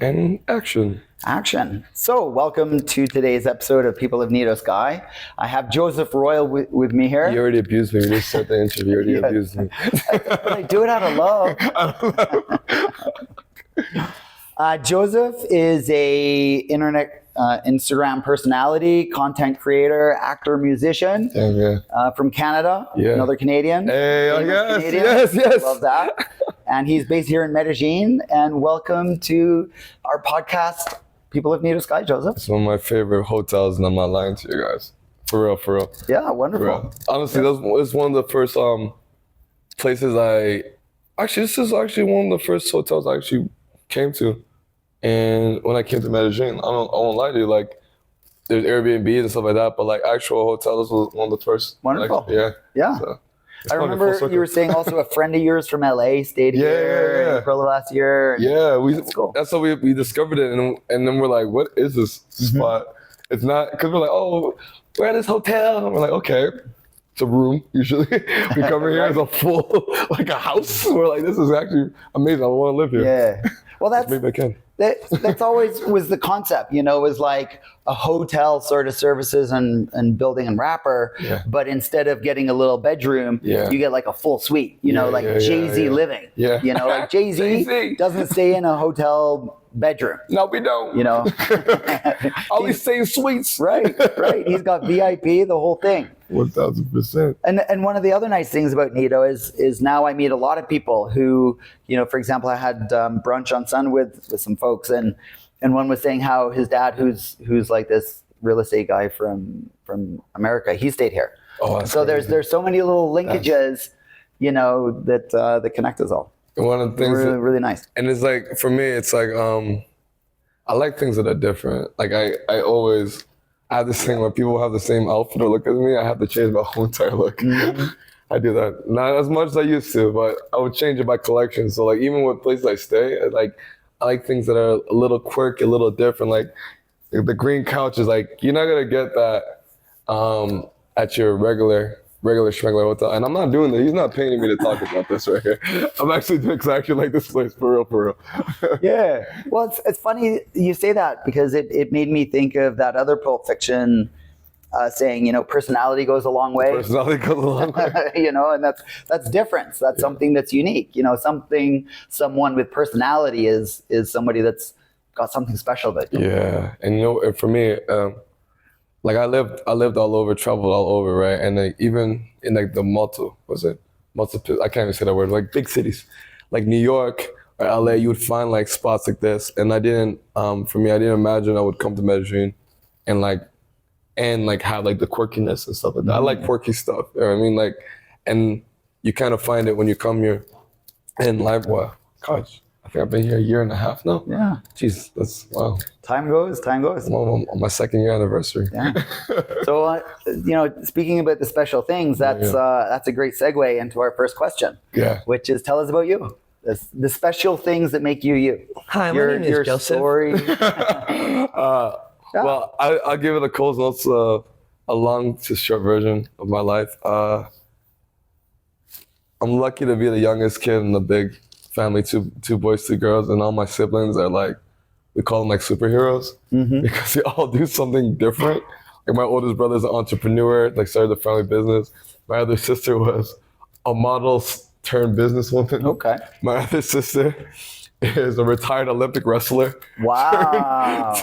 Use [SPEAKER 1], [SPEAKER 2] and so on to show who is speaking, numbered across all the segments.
[SPEAKER 1] And action.
[SPEAKER 2] Action. So, welcome to today's episode of People of Nido Sky. I have Joseph Royal with me here.
[SPEAKER 1] You already abused me. We just started the interview. You already abused me.
[SPEAKER 2] But I do it out of love. Joseph is a internet Instagram personality, content creator, actor, musician from Canada. Another Canadian.
[SPEAKER 1] Hey,
[SPEAKER 2] Canadian.
[SPEAKER 1] yes.
[SPEAKER 2] Love that. And he's based here in Medellin. And welcome to our podcast, People of Nido Sky, Joseph.
[SPEAKER 1] It's one of my favorite hotels, and I'm not lying to you guys. For real.
[SPEAKER 2] Yeah, wonderful.
[SPEAKER 1] Real. Honestly, it's one of the first places this is actually one of the first hotels I actually came to. And when I came to Medellin, I won't lie to you, like, there's Airbnbs and stuff like that, but like actual hotels was one of the first.
[SPEAKER 2] Wonderful.
[SPEAKER 1] Like, yeah.
[SPEAKER 2] So, I remember you were saying also a friend of yours from LA stayed here in April of last year.
[SPEAKER 1] Yeah,
[SPEAKER 2] cool.
[SPEAKER 1] That's how we discovered it, and then we're like, what is this spot? It's not, because we're like, oh, we're at this hotel, and we're like, okay, it's a room usually. We come here as a full, like a house. We're like, this is actually amazing. I want to live here.
[SPEAKER 2] Yeah. Well,
[SPEAKER 1] maybe I can.
[SPEAKER 2] That's always was the concept, it was like a hotel sort of services and building and wrapper, but instead of getting a little bedroom, you get like a full suite, like Jay-Z living.
[SPEAKER 1] Yeah.
[SPEAKER 2] Like Jay-Z doesn't stay in a hotel bedroom.
[SPEAKER 1] No, we don't. All these same suites.
[SPEAKER 2] Right. He's got VIP, the whole thing.
[SPEAKER 1] 1000%.
[SPEAKER 2] And one of the other nice things about Nido is now I meet a lot of people who, for example, I had brunch on Sun with some folks, and one was saying how his dad, who's like this real estate guy from America, he stayed here.
[SPEAKER 1] Oh,
[SPEAKER 2] so
[SPEAKER 1] crazy.
[SPEAKER 2] there's so many little linkages, that connect us all.
[SPEAKER 1] One of the things
[SPEAKER 2] really nice.
[SPEAKER 1] And it's like, for me, it's like I like things that are different. Like I have this thing where people have the same outfit or look at me, I have to change my whole entire look. Mm-hmm. I do that. Not as much as I used to, but I would change it by collection. So like even with places I stay, I like things that are a little quirky, a little different. Like the green couch is like, you're not gonna get that at your regular schmegular hotel. And I'm not doing that. He's not paying me to talk about this right here. I'm actually doing because I actually like this place for real.
[SPEAKER 2] Yeah. Well, it's funny you say that because it made me think of that other Pulp Fiction saying, personality goes a long way.
[SPEAKER 1] Personality goes a long way.
[SPEAKER 2] And that's difference. That's something that's unique. Someone with personality is somebody that's got something special about them.
[SPEAKER 1] Yeah. And for me, like I lived all over, traveled all over, right? And like even in like the multiple, I can't even say that word, like big cities, like New York or LA, you would find like spots like this. And I didn't imagine I would come to Medellin and have like the quirkiness and stuff like that. Mm-hmm. I like quirky stuff, you know what I mean? Like, and you kind of find it when you come here and gosh, I think I've been here a year and a half now.
[SPEAKER 2] Yeah.
[SPEAKER 1] Jeez, that's wow.
[SPEAKER 2] Time goes.
[SPEAKER 1] I'm on my second year anniversary.
[SPEAKER 2] Yeah. So, speaking about the special things, that's a great segue into our first question.
[SPEAKER 1] Yeah.
[SPEAKER 2] Which is, tell us about you. The special things that make you you.
[SPEAKER 3] Hi, my name is Joseph.
[SPEAKER 2] Story.
[SPEAKER 1] Well, I'll give it a Coles Notes, a long to short version of my life. I'm lucky to be the youngest kid in the big family, two boys, 2 girls, and all my siblings are like, we call them like superheroes because they all do something different. Like my oldest brother's an entrepreneur, like started a family business. My other sister was a model turned businesswoman.
[SPEAKER 2] Okay.
[SPEAKER 1] My other sister is a retired Olympic wrestler.
[SPEAKER 2] Wow.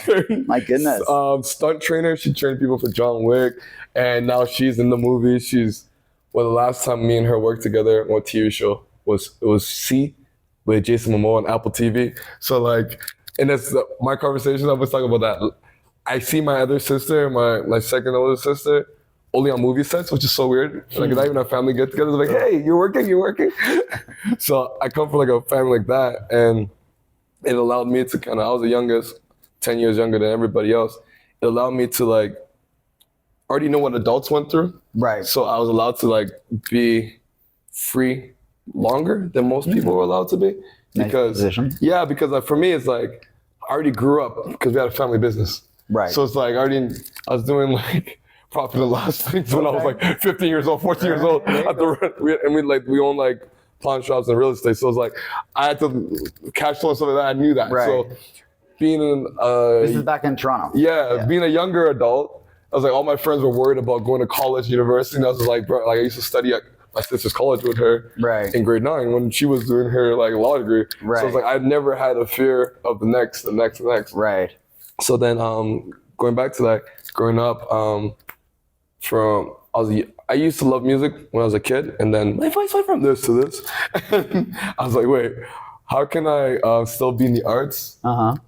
[SPEAKER 2] My goodness.
[SPEAKER 1] Stunt trainer. She trained people for John Wick, and now she's in the movie. The last time me and her worked together on a TV show was C with Jason Momoa on Apple TV. So like, and that's my conversation. I was talking about that. I see my other sister, my second oldest sister, only on movie sets, which is so weird. Like not even a family get together. Like, hey, you're working. So I come from like a family like that, and it allowed me to I was the youngest, 10 years younger than everybody else. It allowed me to like already know what adults went through.
[SPEAKER 2] Right.
[SPEAKER 1] So I was allowed to like be free longer than most people were allowed to be. Because because for me it's like I already grew up because we had a family business.
[SPEAKER 2] Right.
[SPEAKER 1] So it's like I was doing like profit and loss things when I was like 15 years old, 14 years old. We own like pawn shops and real estate. So it's like I had to cash flow and stuff like that. I knew that.
[SPEAKER 2] Right.
[SPEAKER 1] So being in
[SPEAKER 2] This is back in Toronto.
[SPEAKER 1] yeah, being a younger adult, I was like, all my friends were worried about going to college, university, and I was like, bro, like I used to study at my sister's college with her
[SPEAKER 2] Right.
[SPEAKER 1] in grade 9 when she was doing her like law degree.
[SPEAKER 2] Right.
[SPEAKER 1] So I was like, I never had a fear of the next.
[SPEAKER 2] Right.
[SPEAKER 1] So then, going back to that, growing up, I used to love music when I was a kid, and then my voice went from this to this. I was like, wait, how can I still be in the arts,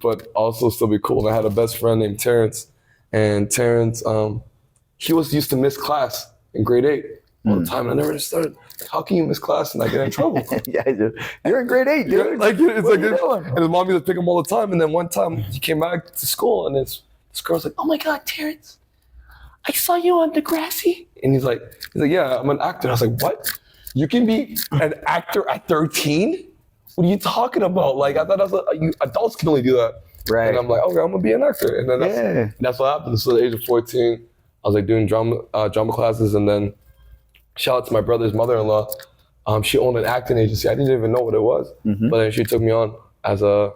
[SPEAKER 1] but also still be cool? And I had a best friend named Terrence, and Terrence, he was used to miss class in grade 8 all the time, and I never understood. How can you miss class and not get in trouble?
[SPEAKER 2] Yeah, I do. You're in grade 8, dude.
[SPEAKER 1] Yeah, like it's
[SPEAKER 2] What
[SPEAKER 1] like
[SPEAKER 2] are you doing?
[SPEAKER 1] and his mom used to pick him all the time. And then one time he came back to school, and this girl's like, "Oh my God, Terrence, I saw you on Degrassi." And he's like, "Yeah, I'm an actor." I was like, "What? You can be an actor at 13? What are you talking about? Like, I thought adults can only do that."
[SPEAKER 2] Right.
[SPEAKER 1] And I'm like, "Okay, I'm gonna be an actor." And then that's what happened. So at the age of 14, I was like doing drama classes, and then shout out to my brother's mother-in-law. She owned an acting agency. I didn't even know what it was, but then she took me on as a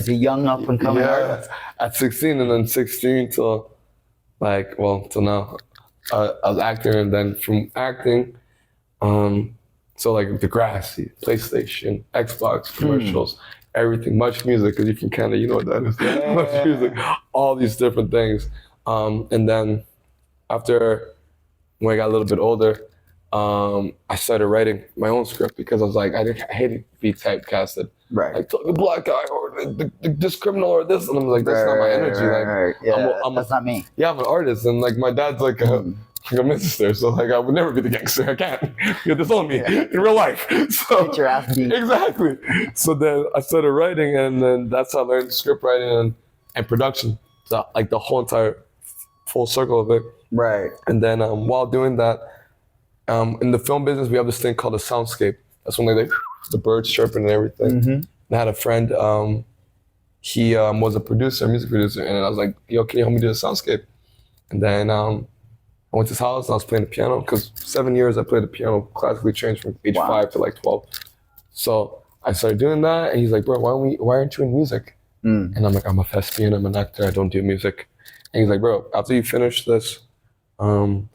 [SPEAKER 2] young up and coming artist.
[SPEAKER 1] at 16, and then 16 till till now. I was acting, and then from acting, so like Degrassi, PlayStation, Xbox commercials, everything, Much Music, because you can kind of, you know what that is, Much Music, all these different things. And then after, when I got a little bit older, I started writing my own script because I was like, I hated to be typecasted.
[SPEAKER 2] Right.
[SPEAKER 1] Like, the black guy or this criminal or this. And I'm like, that's not my energy.
[SPEAKER 2] Right. Yeah, that's not me.
[SPEAKER 1] Yeah, I'm an artist. And like, my dad's like a minister. So like, I would never be the gangster. I can't. You disown me in real life. So
[SPEAKER 2] Get your ass beat.
[SPEAKER 1] Exactly. So then I started writing, and then that's how I learned script writing and production. So like the whole entire full circle of it.
[SPEAKER 2] Right.
[SPEAKER 1] And then while doing that, in the film business, we have this thing called a soundscape. That's when they the birds chirping and everything. And I had a friend, he was a music producer, and I was like, yo, can you help me do the soundscape? And then I went to his house, and I was playing the piano, because 7 years I played the piano, classically trained from age 5 to like 12. So I started doing that, and he's like, bro, why aren't you in music? And I'm like, I'm a thespian, I'm an actor, I don't do music. And he's like, bro, after you finish this film,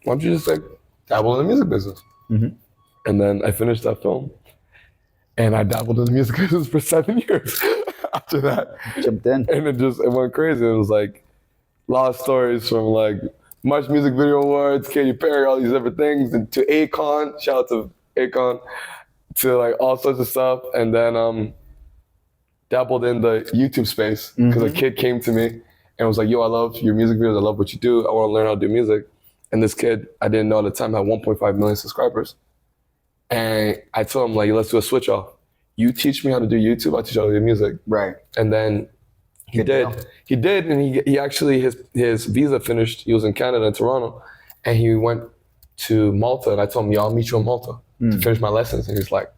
[SPEAKER 1] why don't you just like dabble in the music business? And then I finished that film, and I dabbled in the music business for 7 years after that.
[SPEAKER 2] Jumped in.
[SPEAKER 1] And it went crazy. It was like a lot of stories from like Much Music Video Awards, Katy Perry, all these different things, and to Akon, shout out to Akon, to like all sorts of stuff. And then dabbled in the YouTube space because a kid came to me and was like, yo, I love your music videos. I love what you do. I want to learn how to do music. And this kid, I didn't know at the time, had 1.5 million subscribers. And I told him, like, let's do a switch off. You teach me how to do YouTube, I'll teach you how to do music. Right. And then he did. He did, and he actually, his visa finished. He was in Canada, in Toronto, and he went to Malta. And I told him, yo, I'll meet you in Malta to finish my lessons. And he's like,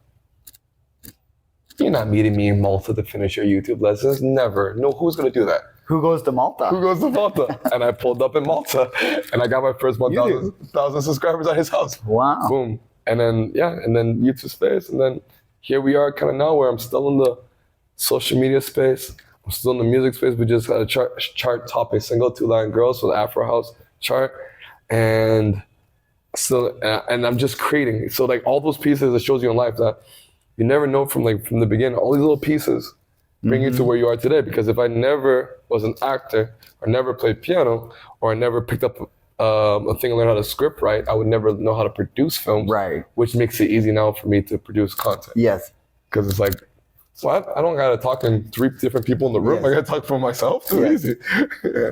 [SPEAKER 1] you're not meeting me in Malta to finish your YouTube lessons. Never. No, who's going to do that?
[SPEAKER 2] Who goes to Malta?
[SPEAKER 1] Who goes to Malta? And I pulled up in Malta, and I got my first 1,000 subscribers at his house.
[SPEAKER 2] Wow.
[SPEAKER 1] Boom. And then, YouTube space. And then here we are kind of now where I'm still in the social media space. I'm still in the music space. We just had a chart topping single, 2 Latin Girls for the Afro House chart. And still, and I'm just creating. So like all those pieces, it shows you in life that you never know from the beginning, all these little pieces bring you to where you are today. Because if I never was an actor, or never played piano, or I never picked up a thing and learned how to script write, I would never know how to produce films. Right. Which makes it easy now for me to produce content. Yes. Because it's like, what? I don't gotta talk in 3 different people in the room. I gotta talk for myself. Too easy.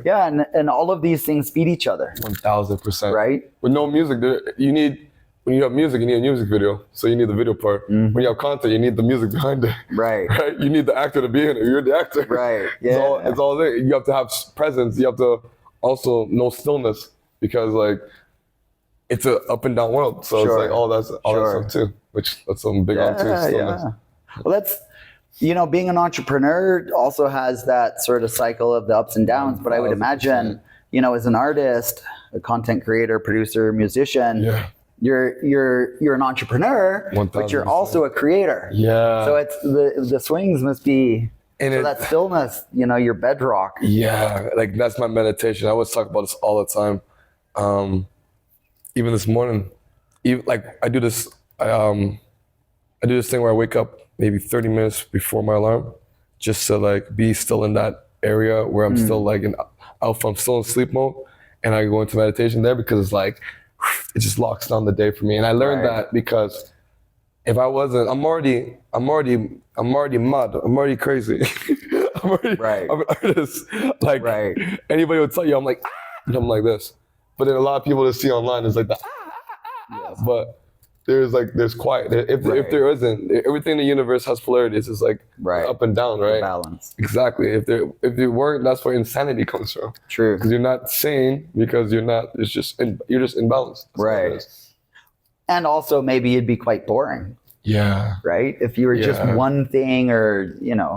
[SPEAKER 2] Yeah, and all of these things feed each other.
[SPEAKER 1] 1,000%.
[SPEAKER 2] Right.
[SPEAKER 1] With no music, when you have music, you need a music video. So you need the video part. When you have content, you need the music behind it. Right. Right. You need the actor to be in it. You're the actor. Right. Yeah. It's all there. You have to have presence. You have to also know stillness, because like it's an up and down world. So it's like all that stuff too, which that's something big on too. Stillness.
[SPEAKER 2] Yeah. Well, that's, being an entrepreneur also has that sort of cycle of the ups and downs. But I would imagine, as an artist, a content creator, producer, musician, you're an entrepreneur,
[SPEAKER 1] 1,000%.
[SPEAKER 2] but you're also a creator. Yeah. So it's the swings must be
[SPEAKER 1] And
[SPEAKER 2] So
[SPEAKER 1] it,
[SPEAKER 2] that stillness, your bedrock.
[SPEAKER 1] yeah, like that's my meditation. I always talk about this all the time. Even this morning, even like I do this thing where I wake up maybe 30 minutes before my alarm, just to like be still in that area where I'm still like in alpha, I'm still in sleep mode, and I go into meditation there because it's like it just locks down the day for me. And I learned
[SPEAKER 2] Right.
[SPEAKER 1] that because if I wasn't, I'm already mad. I'm already crazy.
[SPEAKER 2] Right.
[SPEAKER 1] I'm an artist. Like
[SPEAKER 2] Right.
[SPEAKER 1] anybody would tell you, I'm like, ah, and I'm like this. But then a lot of people that see online is like the
[SPEAKER 2] Yes.
[SPEAKER 1] but there's quiet. If
[SPEAKER 2] Right.
[SPEAKER 1] there isn't, everything in the universe has polarities. It's like
[SPEAKER 2] Right.
[SPEAKER 1] up and down, right?
[SPEAKER 2] Balance.
[SPEAKER 1] Exactly. If there weren't, that's where insanity comes from.
[SPEAKER 2] True.
[SPEAKER 1] Because you're not sane because you're not. It's just you're just imbalanced. That's all it
[SPEAKER 2] Right.
[SPEAKER 1] is.
[SPEAKER 2] And also maybe it'd be quite boring,
[SPEAKER 1] Yeah.
[SPEAKER 2] right? If you were just
[SPEAKER 1] Yeah.
[SPEAKER 2] one thing, or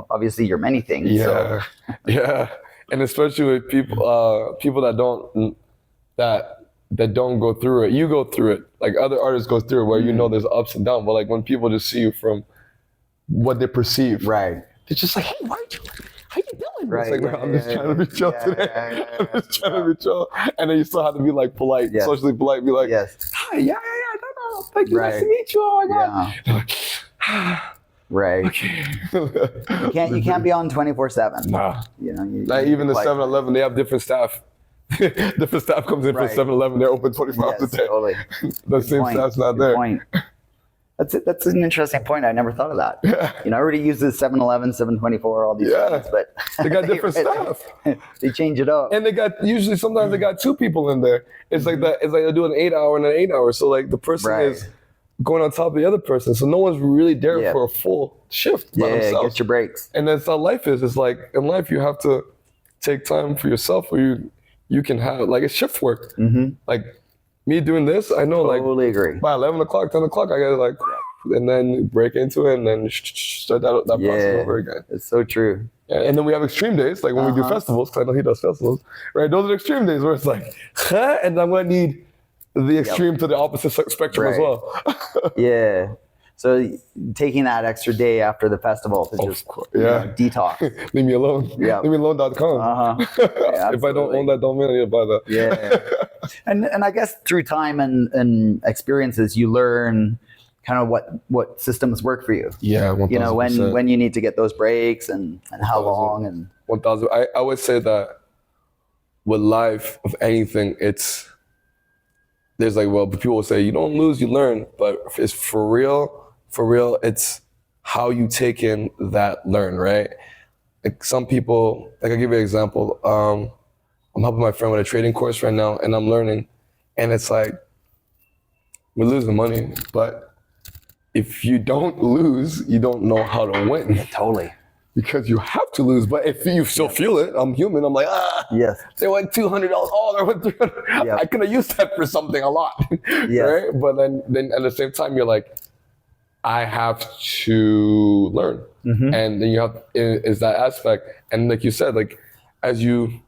[SPEAKER 2] obviously you're many things.
[SPEAKER 1] Yeah.
[SPEAKER 2] So.
[SPEAKER 1] Yeah. And especially with people that don't go through it. You go through it. Like other artists go through it where there's ups and downs. But like when people just see you from what they perceive,
[SPEAKER 2] Right.
[SPEAKER 1] they're just like, hey, how you doing?
[SPEAKER 2] Right,
[SPEAKER 1] It's like,
[SPEAKER 2] yeah,
[SPEAKER 1] I'm just
[SPEAKER 2] yeah,
[SPEAKER 1] trying to be chill
[SPEAKER 2] yeah,
[SPEAKER 1] today.
[SPEAKER 2] yeah,
[SPEAKER 1] I'm just trying to be chill. And then you still have to be like polite,
[SPEAKER 2] Yes.
[SPEAKER 1] socially polite, be like,
[SPEAKER 2] Yes.
[SPEAKER 1] hi, yeah, no, thank you, nice
[SPEAKER 2] Right.
[SPEAKER 1] to meet you. Oh my God.
[SPEAKER 2] Yeah. Right.
[SPEAKER 1] Okay.
[SPEAKER 2] You can't be on 24/7.
[SPEAKER 1] Nah.
[SPEAKER 2] You
[SPEAKER 1] Even the
[SPEAKER 2] like-
[SPEAKER 1] 7-Eleven, they have different staff. Different staff comes in
[SPEAKER 2] Right.
[SPEAKER 1] for 7-Eleven, they're open 24 hours
[SPEAKER 2] Yes,
[SPEAKER 1] a day.
[SPEAKER 2] totally.
[SPEAKER 1] The same
[SPEAKER 2] Point.
[SPEAKER 1] staff's not
[SPEAKER 2] Good
[SPEAKER 1] there.
[SPEAKER 2] point. That's an interesting point. I never thought of that.
[SPEAKER 1] Yeah.
[SPEAKER 2] I already use the 7-Eleven, 724, all these
[SPEAKER 1] Yeah.
[SPEAKER 2] things, but
[SPEAKER 1] They got different staff.
[SPEAKER 2] They change it up.
[SPEAKER 1] And they got sometimes they got two people in there. It's like that. It's like they do an 8-hour and an 8-hour. So like the person
[SPEAKER 2] Right.
[SPEAKER 1] is going on top of the other person. So no one's really there
[SPEAKER 2] Yeah.
[SPEAKER 1] for a full shift by
[SPEAKER 2] Yeah,
[SPEAKER 1] themselves.
[SPEAKER 2] get your breaks.
[SPEAKER 1] And that's how life is. It's like in life you have to take time for yourself, where you can have like it's shift work.
[SPEAKER 2] Mm-hmm.
[SPEAKER 1] Like me doing this, I know like
[SPEAKER 2] Totally agree.
[SPEAKER 1] by 11 o'clock, 10 o'clock, I gotta like, and then break into it and then start that process over again.
[SPEAKER 2] It's so true.
[SPEAKER 1] Yeah, and then we have extreme days, like when we do
[SPEAKER 2] Uh-huh.
[SPEAKER 1] festivals, because I know he does festivals, right? Those are extreme days where it's like, huh? And I'm gonna need the extreme to the opposite spectrum as
[SPEAKER 2] Right.
[SPEAKER 1] well.
[SPEAKER 2] Yeah. So taking that extra day after the festival to
[SPEAKER 1] Of
[SPEAKER 2] just
[SPEAKER 1] course, yeah.
[SPEAKER 2] detox.
[SPEAKER 1] Leave me alone.
[SPEAKER 2] Yeah.
[SPEAKER 1] Leave me alone.com.
[SPEAKER 2] Uh-huh.
[SPEAKER 1] If I don't own that domain, I need to buy that.
[SPEAKER 2] Yeah. And I guess through time and experiences, you learn kind of what systems work for you.
[SPEAKER 1] Yeah, 1000%.
[SPEAKER 2] When you need to get those breaks and how
[SPEAKER 1] 1000.
[SPEAKER 2] long and
[SPEAKER 1] 1000. I would say that with life, of anything, there's like, well, people will say you don't lose, you learn, but it's for real, it's how you take in that learn, right? Like some people, like I'll give you an example. I'm helping my friend with a trading course right now, and I'm learning, and it's like, we're losing money, but if you don't lose, you don't know how to win.
[SPEAKER 2] totally.
[SPEAKER 1] Because you have to lose, but if you still feel it, I'm human. I'm like,
[SPEAKER 2] Yes.
[SPEAKER 1] they went $200. Oh, they went $300.
[SPEAKER 2] Yep.
[SPEAKER 1] I could have used that for something a lot,
[SPEAKER 2] Yes.
[SPEAKER 1] right? But then at the same time, you're like, I have to learn,
[SPEAKER 2] Mm-hmm.
[SPEAKER 1] and then you have is that aspect, and like you said, like as you,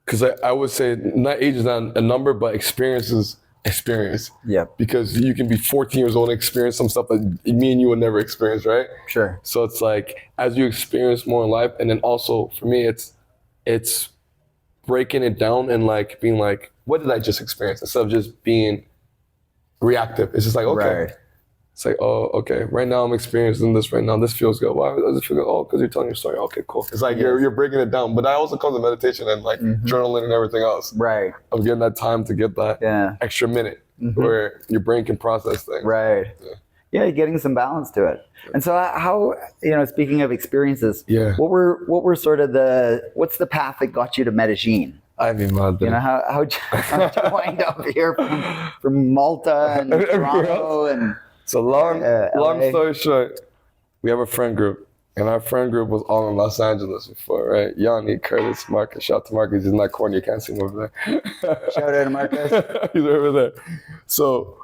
[SPEAKER 1] because I would say not age is not a number, but experience is experience.
[SPEAKER 2] Yep.
[SPEAKER 1] Because you can be 14 years old and experience some stuff that me and you would never experience, right?
[SPEAKER 2] Sure.
[SPEAKER 1] So it's like as you experience more in life, and then also for me, it's breaking it down and like being like, what did I just experience? Instead of just being reactive, it's just like, okay,
[SPEAKER 2] Right.
[SPEAKER 1] it's like, oh, okay, right now I'm experiencing this right now. This feels good. Why does it feel good? Oh, because you're telling your story. Okay, cool. It's like you're breaking it down. But that also comes to meditation and like journaling and everything else.
[SPEAKER 2] Right.
[SPEAKER 1] Of getting that time to get that
[SPEAKER 2] Yeah.
[SPEAKER 1] extra minute where your brain can process things.
[SPEAKER 2] Right. Yeah, getting some balance to it. And so how, speaking of experiences,
[SPEAKER 1] Yeah.
[SPEAKER 2] what were sort of what's the path that got you to Medellin?
[SPEAKER 1] I mean, man,
[SPEAKER 2] How'd you wind up here from Malta and
[SPEAKER 1] Everywhere
[SPEAKER 2] Toronto and
[SPEAKER 1] So long
[SPEAKER 2] LA.
[SPEAKER 1] story short, we have a friend group, and our friend group was all in Los Angeles before, right? Yanni, Curtis, Marcus. Shout out to Marcus. He's not corny. You can't see him over there.
[SPEAKER 2] shout out to Marcus?
[SPEAKER 1] He's over there. So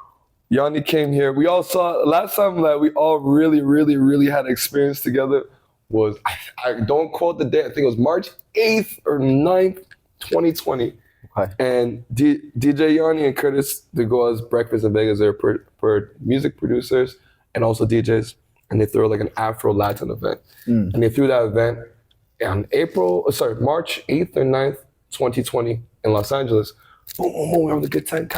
[SPEAKER 1] Yanni came here. We all saw last time that we all really, really, really had experience together was I don't quote the date. I think it was March 8th or 9th, 2020.
[SPEAKER 2] Okay.
[SPEAKER 1] And DJ Yanni and Curtis, they go as Breakfast in Vegas. They're music producers and also DJs. and they threw like an Afro Latin event. And they threw that event on March 8th or 9th, 2020 in Los Angeles. Boom, boom, boom, we having a good time.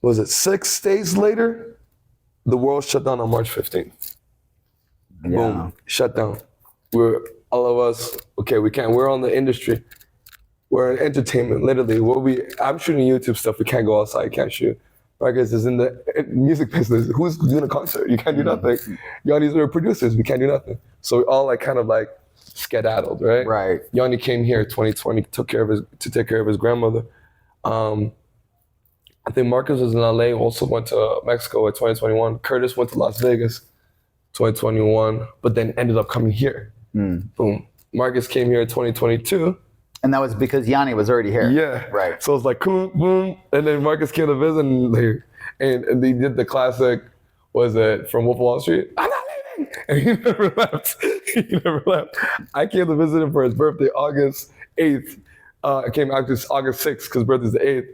[SPEAKER 1] Was it 6 days later? The world shut down on March 15th.
[SPEAKER 2] Yeah.
[SPEAKER 1] Boom, shut down. We're all of us, okay, we can't, we're on the industry. We're in entertainment, literally. I'm shooting YouTube stuff, we can't go outside, can't shoot. Marcus is in the music business. Who's doing a concert? You can't do nothing. Yanni's are producers, we can't do nothing. So we all like kind of like skedaddled, right?
[SPEAKER 2] Right.
[SPEAKER 1] Yanni came here 2020 to take care of his grandmother. I think Marcus was in LA, also went to Mexico in 2021. Curtis went to Las Vegas 2021, but then ended up coming here. Boom. Marcus came here in 2022.
[SPEAKER 2] And that was because Yanni was already here.
[SPEAKER 1] Yeah.
[SPEAKER 2] Right.
[SPEAKER 1] So it's like, boom, boom. And then Marcus came to visit and they did the classic, was it From Wolf of Wall Street? I'm not leaving. And he never left. I came to visit him for his birthday, August 8th. I came out this August 6th because birthday's the 8th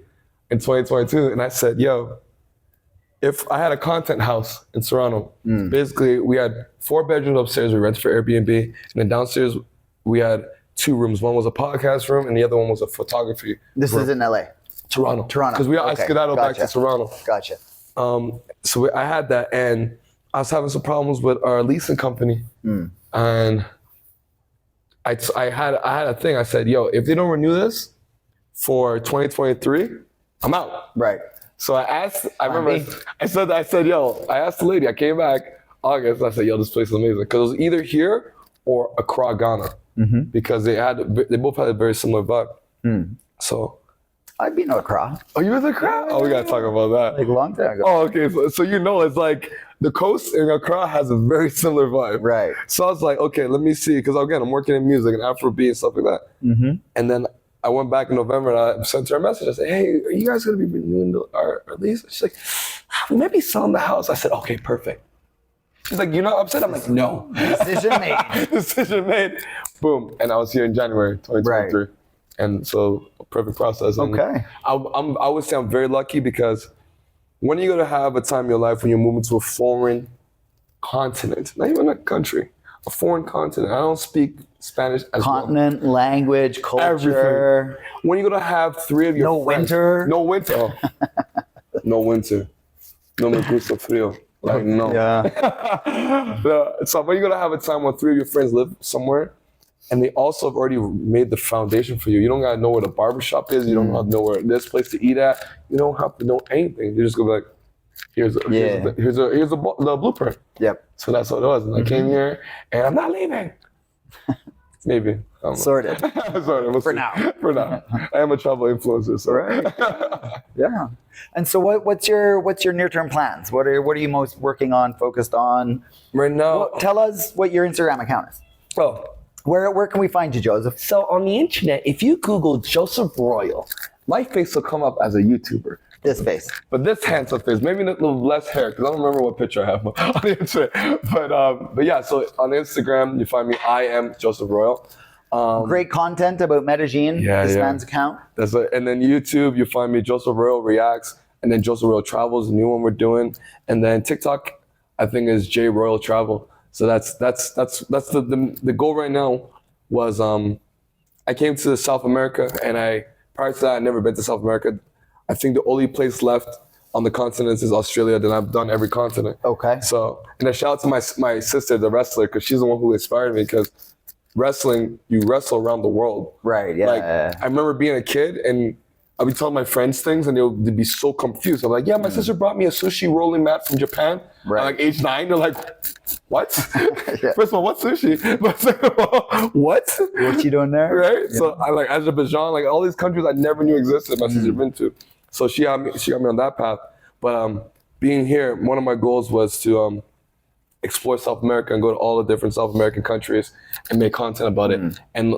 [SPEAKER 1] in 2022. And I said, yo, if I had a content house in Toronto, basically we had 4 bedrooms upstairs we rented for Airbnb. And then downstairs we had 2 rooms. One was a podcast room and the other one was a photography
[SPEAKER 2] This
[SPEAKER 1] room.
[SPEAKER 2] is in LA.
[SPEAKER 1] Toronto.
[SPEAKER 2] Because
[SPEAKER 1] I skedaddled back to Toronto.
[SPEAKER 2] Gotcha.
[SPEAKER 1] So I had that, and I was having some problems with our leasing company. And I had a thing. I said, yo, if they don't renew this for 2023, I'm out.
[SPEAKER 2] Right.
[SPEAKER 1] So I asked, I said, yo, I asked the lady, I came back August, I said, yo, this place is amazing. Because it was either here or Accra, Ghana. Because they both had a very similar vibe. So
[SPEAKER 2] I've been to Accra.
[SPEAKER 1] Oh, you was in Accra? Oh, we gotta talk about that.
[SPEAKER 2] Like a long time ago.
[SPEAKER 1] Oh, okay. So it's like the coast in Accra has a very similar vibe.
[SPEAKER 2] Right.
[SPEAKER 1] So I was like, okay, let me see, because again, I'm working in music and Afrobeat and stuff like that. And then I went back in November and I sent her a message. I said, hey, are you guys gonna be renewing our lease? She's like, we might be selling the house. I said, okay, perfect. She's like, you're not upset? I'm like, no.
[SPEAKER 2] Decision made.
[SPEAKER 1] Decision made. Boom. And I was here in January 2023.
[SPEAKER 2] Right.
[SPEAKER 1] And so, perfect process. And
[SPEAKER 2] Okay.
[SPEAKER 1] I would say I'm very lucky because when you're going to have a time in your life when you're moving to a foreign continent, not even a country, a foreign continent. I don't speak Spanish as
[SPEAKER 2] Continent, language, culture.
[SPEAKER 1] Everything. When you're going to have 3 of your friends. No winter. No winter. No me gusta frío. Like, no.
[SPEAKER 2] Yeah.
[SPEAKER 1] So when you're going to have a time when 3 of your friends live somewhere, and they also have already made the foundation for you. You don't gotta know where the barbershop is. You don't have to know where this place to eat at. You don't have to know anything. You just go be like, here's the blueprint.
[SPEAKER 2] Yep.
[SPEAKER 1] So that's what it was. And I came here, and I'm not leaving. Maybe. I don't know.
[SPEAKER 2] Sorted.
[SPEAKER 1] Sorted. We'll
[SPEAKER 2] For
[SPEAKER 1] see.
[SPEAKER 2] now.
[SPEAKER 1] For now. I am a travel influencer. So.
[SPEAKER 2] Right. Yeah. And so what's your near-term plans? What are you most working on, focused on?
[SPEAKER 1] Right now.
[SPEAKER 2] Well, tell us what your Instagram account is.
[SPEAKER 1] Oh.
[SPEAKER 2] Where can we find you, Joseph?
[SPEAKER 1] So on the internet, if you Google Joseph Royal, my face will come up as a YouTuber.
[SPEAKER 2] This face.
[SPEAKER 1] But this handsome face, maybe a little less hair, because I don't remember what picture I have on the internet. But yeah, so on Instagram, you find me, I am Joseph Royal.
[SPEAKER 2] Great content about Medellin, this man's account.
[SPEAKER 1] That's it. And then YouTube, you find me, Joseph Royal Reacts, and then Joseph Royal Travels, the new one we're doing. And then TikTok, I think is J Royal Travel. So that's the goal right now was I came to South America, and prior to that I'd never been to South America. I think the only place left on the continent is Australia. Then I've done every continent.
[SPEAKER 2] Okay.
[SPEAKER 1] So, and a shout out to my sister, the wrestler, because she's the one who inspired me. Because wrestling, you wrestle around the world.
[SPEAKER 2] Right. Yeah.
[SPEAKER 1] Like I remember being a kid and I'd be telling my friends things and they'd be so confused. I'm like, yeah, my sister brought me a sushi rolling mat from Japan.
[SPEAKER 2] Right.
[SPEAKER 1] At like age 9, they're like, what?
[SPEAKER 2] Yeah.
[SPEAKER 1] First of all, what's sushi? But second of all, what?
[SPEAKER 2] What you doing there?
[SPEAKER 1] Right?
[SPEAKER 2] Yeah.
[SPEAKER 1] So I like Azerbaijan, like all these countries I never knew existed, my sister been to. So she got me on that path. But being here, one of my goals was to explore South America and go to all the different South American countries and make content about it. And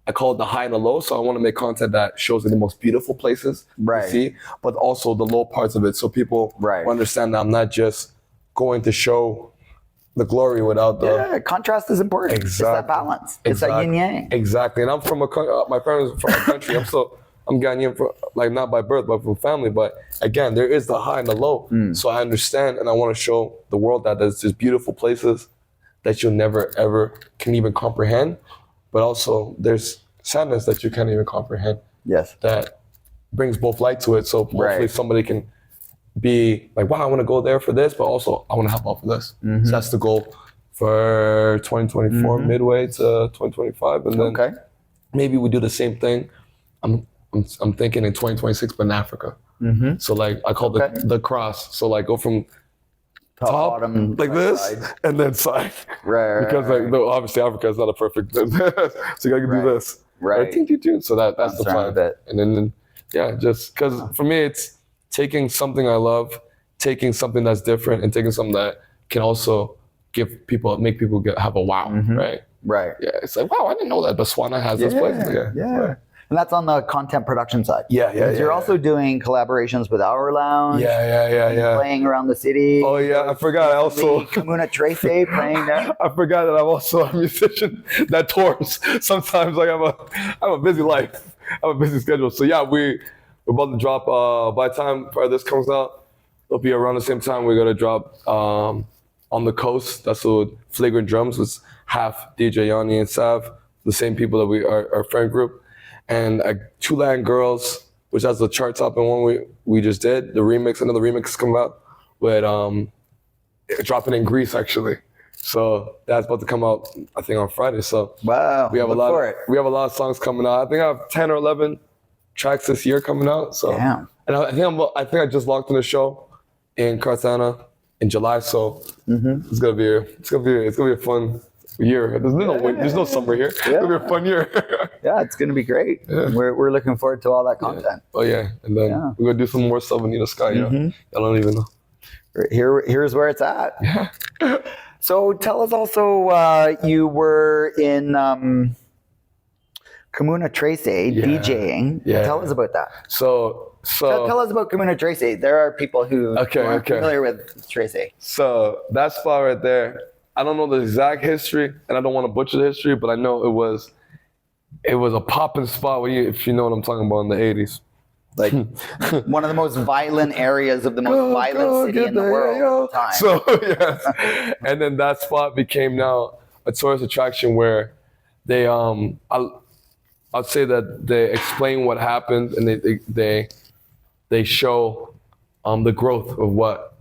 [SPEAKER 1] I call it the high and the low. So I want to make content that shows the most beautiful places to see, but also the low parts of it. So people understand that I'm not just going to show the glory without the...
[SPEAKER 2] Yeah, contrast is important.
[SPEAKER 1] Exactly.
[SPEAKER 2] It's that balance. It's that yin yang.
[SPEAKER 1] Exactly. And I'm from my parents are from a country. I'm I'm Ghanaian for like not by birth, but from family. But again, there is the high and the low. So I understand, and I want to show the world that there's just beautiful places that you'll never ever can even comprehend, but also there's sadness that you can't even comprehend.
[SPEAKER 2] Yes.
[SPEAKER 1] That brings both light to it. So hopefully somebody can be like, wow, I want to go there for this, but also I want to help out for this. So that's the goal for 2024, midway to 2025, and then maybe we do the same thing. I'm thinking in 2026, but in Africa. So like I call it the cross. So like go from top
[SPEAKER 2] bottom,
[SPEAKER 1] like this,
[SPEAKER 2] side.
[SPEAKER 1] and then side. Because like no, obviously Africa is not a perfect. So you gotta do this.
[SPEAKER 2] Right.
[SPEAKER 1] So that's the plan. And then yeah, just because for me it's taking something I love, taking something that's different, and taking something that can also make people have a wow, right?
[SPEAKER 2] Right.
[SPEAKER 1] Yeah, it's like, wow, I didn't know that Botswana has this place.
[SPEAKER 2] Yeah.
[SPEAKER 1] Right.
[SPEAKER 2] And that's on the content production side.
[SPEAKER 1] Yeah.
[SPEAKER 2] You're also doing collaborations with Our Lounge.
[SPEAKER 1] Yeah.
[SPEAKER 2] Playing around the city.
[SPEAKER 1] Oh yeah, I forgot. I also
[SPEAKER 2] Kamuna Trace playing there.
[SPEAKER 1] I forgot that I'm also a musician that tours. Sometimes like I have a busy life. I have a busy schedule. So yeah, we're about to drop. By the time this comes out, it'll be around the same time we're gonna drop on the coast. That's what Flagrant Drums was half DJ Yanni and Sav, the same people that we are our friend group. And Two Latin Girls, which has the chart topping one we just did, the remix, another remix is coming out with dropping in Greece actually. So that's about to come out, I think, on Friday. So
[SPEAKER 2] wow,
[SPEAKER 1] we have a lot of songs coming out. I think I have 10 or 11 tracks this year coming out. So
[SPEAKER 2] damn.
[SPEAKER 1] And I think I just locked in a show in Cartagena in July. So it's gonna be a fun year. There's no summer here. It's gonna be a fun year.
[SPEAKER 2] Yeah, it's gonna be great. Yeah. We're looking forward to all that content.
[SPEAKER 1] Oh yeah, and then we're gonna do some more stuff with Nido Sky. I don't even know.
[SPEAKER 2] Here's where it's at. Yeah. So tell us also, you were in Kamuna Trace DJing.
[SPEAKER 1] Yeah.
[SPEAKER 2] Tell us about that.
[SPEAKER 1] So
[SPEAKER 2] tell us about Kamuna Trace. There are people who aren't familiar with Trace.
[SPEAKER 1] So that spot right there, I don't know the exact history, and I don't want to butcher the history, but I know it was a popping spot if you know what I'm talking about in the 80s.
[SPEAKER 2] Like one of the most violent areas of the most violent city in the world at the time.
[SPEAKER 1] So yes, and then that spot became now a tourist attraction where they I'd say that they explain what happened and they show the growth of what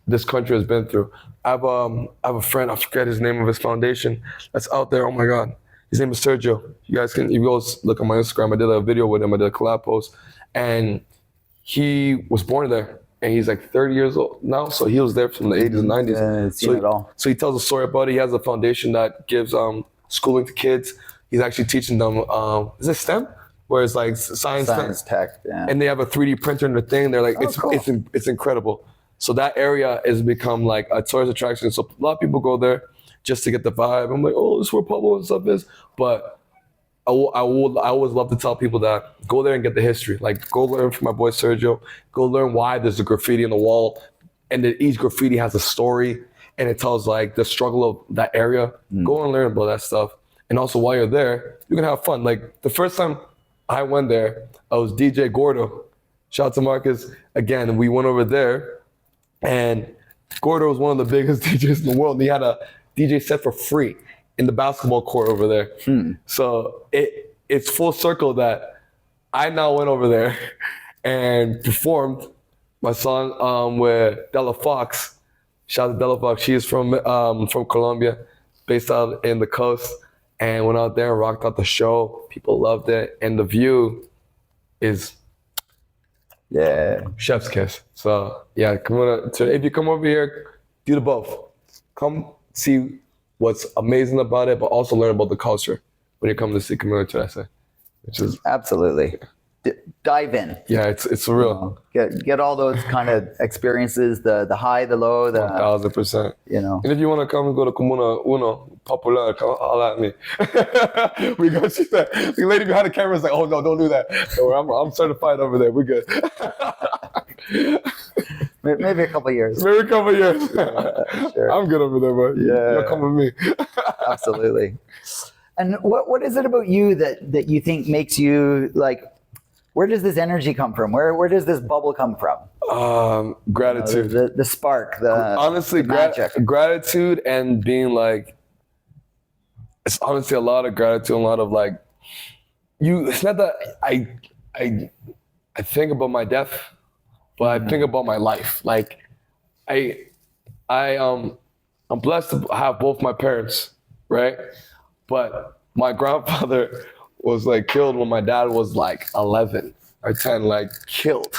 [SPEAKER 1] this country has been through. I have a friend, I forget his name of his foundation that's out there. Oh my God, his name is Sergio. You guys can, if you go look on my Instagram, I did a video with him. I did a collab post, and he was born there, and he's like 30 years old now. So he was there from the 80s and 90s. So he tells a story about it. He has a foundation that gives schooling to kids. He's actually teaching them. Is it STEM? Where it's like science
[SPEAKER 2] tech, yeah.
[SPEAKER 1] And they have a 3D printer in the thing. They're like,
[SPEAKER 2] cool.
[SPEAKER 1] It's incredible. So that area has become like a tourist attraction. So a lot of people go there just to get the vibe. I'm like, oh, this is where Pablo and stuff is. But I always love to tell people that go there and get the history. Like, go learn from my boy Sergio. Go learn why there's a graffiti on the wall, and that each graffiti has a story, and it tells like the struggle of that area. Go and learn about that stuff. And also, while you're there, you can have fun. Like the first time I went there, I was DJ Gordo. Shout out to Marcus again. We went over there, and Gordo was one of the biggest DJs in the world. And he had a DJ set for free in the basketball court over there. So it's full circle that I now went over there and performed my song with Della Fox. Shout out to Della Fox. She is from Colombia, based out in the coast, and went out there and rocked out the show. People loved it, and the view is chef's kiss. So yeah, if you come over here, do the both. Come see what's amazing about it, but also learn about the culture when you come to see Kamuna Trace, which is
[SPEAKER 2] absolutely dive in.
[SPEAKER 1] Yeah, it's surreal.
[SPEAKER 2] Get all those kind of experiences, the high, the low, the
[SPEAKER 1] 1,000%.
[SPEAKER 2] You know.
[SPEAKER 1] And if you want to come and go to Comuna Uno Popular, come holla at me. We go see that. The lady behind the camera is like, oh no, don't do that. So I'm certified over there. We're good.
[SPEAKER 2] Maybe a couple of years.
[SPEAKER 1] Maybe a couple of years.
[SPEAKER 2] Sure.
[SPEAKER 1] I'm good over there, but you'll come with me.
[SPEAKER 2] Absolutely. And what is it about you that you think makes you like Where does this energy come from? Where does this bubble come from?
[SPEAKER 1] Gratitude.
[SPEAKER 2] The spark,
[SPEAKER 1] honestly,
[SPEAKER 2] the magic.
[SPEAKER 1] gratitude and being like, it's honestly a lot of gratitude, a lot of like, it's not that I think about my death, but I think about my life. Like, I'm blessed to have both my parents, right? But my grandfather was like killed when my dad was like 11 or 10, like killed,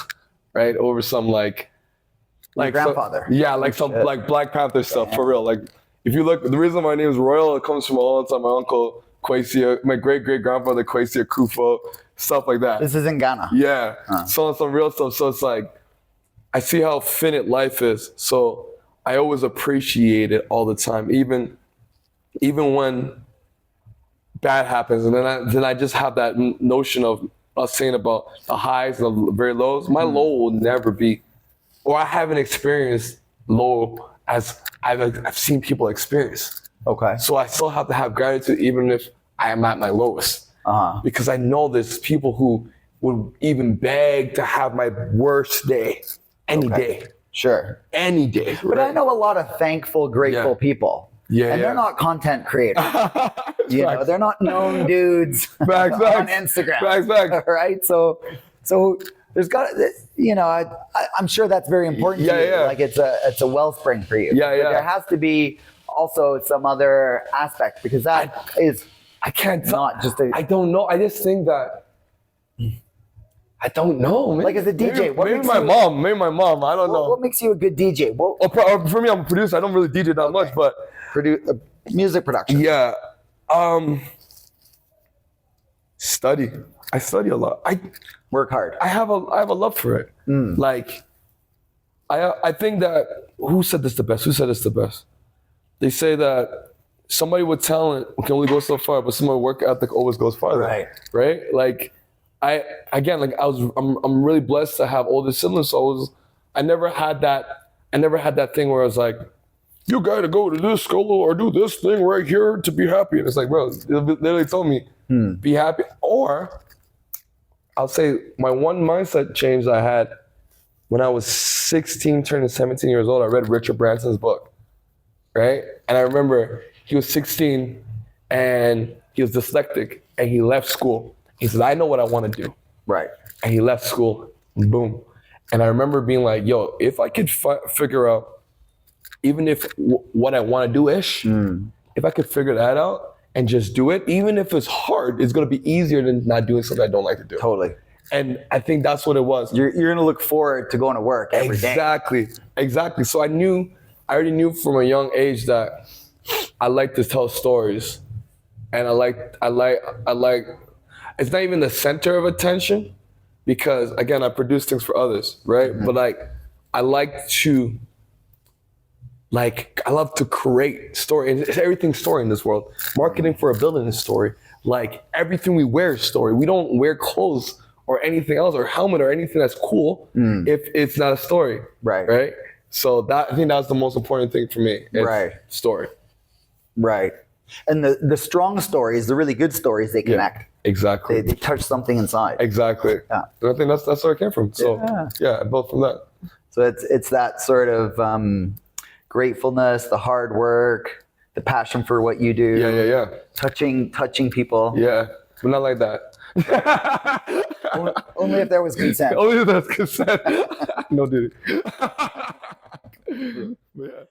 [SPEAKER 1] right? Over some like
[SPEAKER 2] grandfather.
[SPEAKER 1] Some like Black Panther stuff, for real. Like, if you look, the reason my name is Royal, it comes from all the time my uncle Kwesi, my great grandfather Kwesi Akufo, stuff like that.
[SPEAKER 2] This is in Ghana.
[SPEAKER 1] Yeah, so some real stuff. So it's like, I see how finite life is. So I always appreciate it all the time, even when bad happens, and then I just have that notion of us saying about the highs and the very lows. My low will never be, or I haven't experienced low as I've seen people experience.
[SPEAKER 2] Okay.
[SPEAKER 1] So I still have to have gratitude even if I am at my lowest, because I know there's people who would even beg to have my worst day any day.
[SPEAKER 2] Sure.
[SPEAKER 1] Any day. Right?
[SPEAKER 2] But I know a lot of thankful, grateful people.
[SPEAKER 1] Yeah,
[SPEAKER 2] and they're not content creators. You know, they're not known dudes on Instagram.
[SPEAKER 1] Facts.
[SPEAKER 2] Right? So there's got, you know, I'm sure that's very important to you. Like, it's a wellspring for you.
[SPEAKER 1] Yeah.
[SPEAKER 2] But there has to be also some other aspect, because that is,
[SPEAKER 1] I can't
[SPEAKER 2] not just
[SPEAKER 1] I don't know. I just think that I don't know, man.
[SPEAKER 2] Like, as a DJ,
[SPEAKER 1] maybe my mom. I don't know.
[SPEAKER 2] What makes you a good DJ?
[SPEAKER 1] For me, I'm a producer. I don't really DJ that much, but
[SPEAKER 2] music production.
[SPEAKER 1] Yeah. Study. I study a lot. I
[SPEAKER 2] work hard.
[SPEAKER 1] I have a love for it. Like, I think that, who said this the best? They say that somebody with talent can only go so far, but somebody with work ethic always goes farther. Right? Like, I'm really blessed to have older siblings, so I never had that thing where I was like, you gotta go to this school or do this thing right here to be happy. And it's like, bro, they literally told me, be happy. Or I'll say my one mindset change I had when I was 16, turning 17 years old. I read Richard Branson's book, right? And I remember he was 16 and he was dyslexic and he left school. He said, I know what I want to do.
[SPEAKER 2] Right.
[SPEAKER 1] And he left school, boom. And I remember being like, yo, if I could figure out, even if what I want to do ish, if I could figure that out and just do it, even if it's hard, it's going to be easier than not doing something I don't like to do.
[SPEAKER 2] Totally.
[SPEAKER 1] And I think that's what it was.
[SPEAKER 2] You're going to look forward to going to work every day.
[SPEAKER 1] Exactly. So I already knew from a young age that I like to tell stories. And I like, it's not even the center of attention, because again, I produce things for others, right? But like, I love to create story, and everything's story in this world. Marketing for a building is story. Like, everything we wear is story. We don't wear clothes or anything else, or helmet or anything that's cool if it's not a story. Right. So I think that's the most important thing for me. Story.
[SPEAKER 2] Right. And the strong stories, the really good stories, they connect.
[SPEAKER 1] Exactly.
[SPEAKER 2] They touch something inside.
[SPEAKER 1] Exactly.
[SPEAKER 2] Yeah.
[SPEAKER 1] And I think that's where it came from. So both from that.
[SPEAKER 2] So it's that sort of gratefulness, the hard work, the passion for what you do.
[SPEAKER 1] Yeah.
[SPEAKER 2] Touching people.
[SPEAKER 1] Yeah, but not like that.
[SPEAKER 2] Only if there was consent.
[SPEAKER 1] Only if there's consent. No, dude. Yeah.